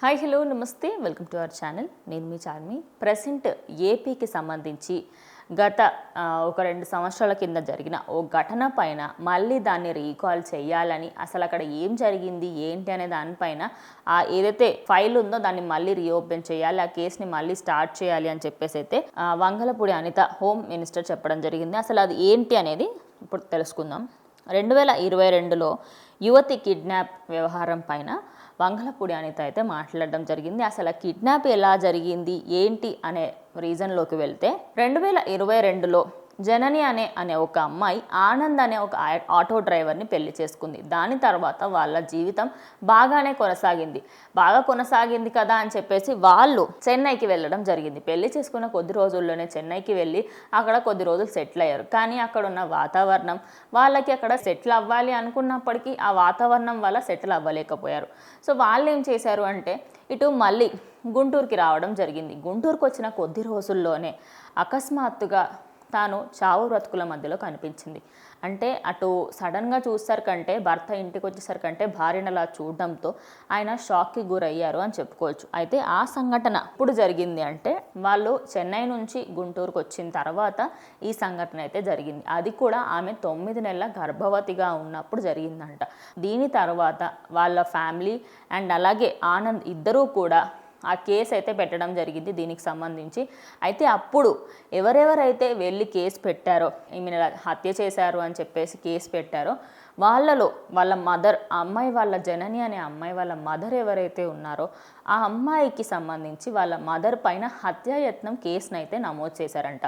Hi hello నమస్తే welcome to our channel. నేను మీ Charmi. Present ఏపీకి సంబంధించి గత ఒక 2 సంవత్సరాల కింద జరిగిన ఓ ఘటన పైన మళ్ళీ దాన్ని రీకాల్ చేయాలని, అసలు అక్కడ ఏం జరిగింది ఏంటి అనే దానిపైన ఏదైతే ఫైల్ ఉందో దాన్ని మళ్ళీ రీఓపెన్ చేయాలి, ఆ కేసుని మళ్ళీ స్టార్ట్ చేయాలి అని చెప్పేసి అయితే వంగలపూడి అనిత హోమ్ మినిస్టర్ చెప్పడం జరిగింది. అసలు అది ఏంటి అనేది ఇప్పుడు తెలుసుకుందాం. 2022లో యువతి కిడ్నాప్ వ్యవహారం పైన వంగలపూడి అనిత అయితే మాట్లాడడం జరిగింది. అసలు కిడ్నాప్ ఎలా జరిగింది ఏంటి అనే రీజన్లోకి వెళ్తే 2022లో జనని అనే ఒక అమ్మాయి ఆనంద్ అనే ఒక ఆటో డ్రైవర్ని పెళ్లి చేసుకుంది. దాని తర్వాత వాళ్ళ జీవితం బాగా కొనసాగింది కదా అని చెప్పేసి వాళ్ళు చెన్నైకి వెళ్ళడం జరిగింది. పెళ్లి చేసుకున్న కొద్ది రోజుల్లోనే చెన్నైకి వెళ్ళి అక్కడ కొద్ది రోజులు సెటిల్ అయ్యారు. కానీ అక్కడ ఉన్న వాతావరణం వాళ్ళకి అక్కడ సెటిల్ అవ్వాలి అనుకున్నప్పటికీ ఆ వాతావరణం వల్ల సెటిల్ అవ్వలేకపోయారు. సో వాళ్ళు ఏం చేశారు అంటే ఇటు మళ్ళీ గుంటూరుకి రావడం జరిగింది. గుంటూరుకు వచ్చిన కొద్ది రోజుల్లోనే అకస్మాత్తుగా తాను చావు బ్రతుకుల మధ్యలో కనిపించింది. అంటే అటు సడన్గా చూసేసరికంటే భర్త ఇంటికి వచ్చేసరికంటే భార్యను అలా చూడడంతో ఆయన షాక్కి గురయ్యారు అని చెప్పుకోవచ్చు. అయితే ఆ సంఘటన ఇప్పుడు జరిగింది అంటే వాళ్ళు చెన్నై నుంచి గుంటూరుకు వచ్చిన తర్వాత ఈ సంఘటన అయితే జరిగింది. అది కూడా ఆమె 9 నెలల గర్భవతిగా ఉన్నప్పుడు జరిగిందంట. దీని తర్వాత వాళ్ళ ఫ్యామిలీ అండ్ అలాగే ఆనంద్ ఇద్దరూ కూడా ఆ కేసు అయితే పెట్టడం జరిగింది దీనికి సంబంధించి. అయితే అప్పుడు ఎవరెవరైతే వెళ్ళి కేసు పెట్టారో, ఈమెను హత్య చేశారు అని చెప్పేసి కేసు పెట్టారో వాళ్ళలో వాళ్ళ మదర్, అమ్మాయి వాళ్ళ జనని అనే అమ్మాయి వాళ్ళ మదర్ ఎవరైతే ఉన్నారో ఆ అమ్మాయికి సంబంధించి వాళ్ళ మదర్ పైన హత్యాయత్నం కేసునైతే నమోదు చేశారంట.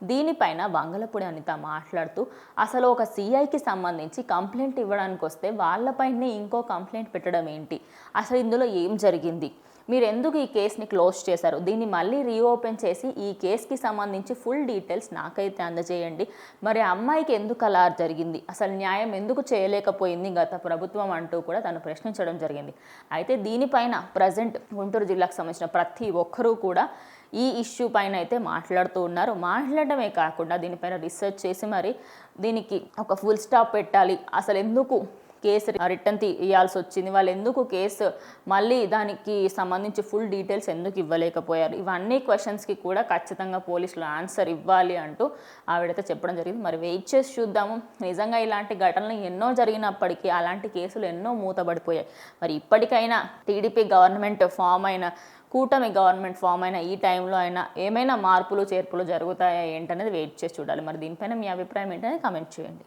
దీనిపైన వంగలపూడి అనిత మాట్లాడుతూ అసలు ఒక సిఐకి సంబంధించి కంప్లైంట్ ఇవ్వడానికి వస్తే వాళ్ళపైనే ఇంకో కంప్లైంట్ పెట్టడం ఏంటి, అసలు ఇందులో ఏం జరిగింది, మీరు ఎందుకు ఈ కేసుని క్లోజ్ చేశారు, దీన్ని మళ్ళీ రీఓపెన్ చేసి ఈ కేసుకి సంబంధించి ఫుల్ డీటెయిల్స్ నాకైతే అందజేయండి, మరి అమ్మాయికి ఎందుకు అలా జరిగింది, అసలు న్యాయం ఎందుకు చేయలేకపోయింది గత ప్రభుత్వం అంటూ కూడా తను ప్రశ్నించడం జరిగింది. అయితే దీనిపైన ప్రజెంట్ గుంటూరు జిల్లాకు సంబంధించిన ప్రతి ఒక్కరూ కూడా ఈ ఇష్యూ పైన అయితే మాట్లాడుతూ ఉన్నారు. మాట్లాడమే కాకుండా దీనిపైన రీసెర్చ్ చేసి మరి దీనికి ఒక ఫుల్ స్టాప్ పెట్టాలి, అసలు ఎందుకు కేసు రిటర్న్ ఇవ్వాల్సి వచ్చింది, వాళ్ళు ఎందుకు కేసు మళ్ళీ దానికి సంబంధించి ఫుల్ డీటెయిల్స్ ఎందుకు ఇవ్వలేకపోయారు, ఇవన్నీ క్వశ్చన్స్కి కూడా ఖచ్చితంగా పోలీసులు ఆన్సర్ ఇవ్వాలి అంటూ ఆవిడైతే చెప్పడం జరిగింది. మరి వెయిట్ చేసి చూద్దాము. నిజంగా ఇలాంటి ఘటనలు ఎన్నో జరిగినప్పటికీ అలాంటి కేసులు ఎన్నో మూతబడిపోయాయి. మరి ఇప్పటికైనా టీడీపీ గవర్నమెంట్ ఫామ్ అయిన, కూటమి గవర్నమెంట్ ఫామ్ అయిన ఈ టైంలో అయినా ఏమైనా మార్పులు చేర్పులు జరుగుతాయా ఏంటనేది వెయిట్ చేసి చూడాలి. మరి దీనిపైన మీ అభిప్రాయం ఏంటనేది కామెంట్ చేయండి.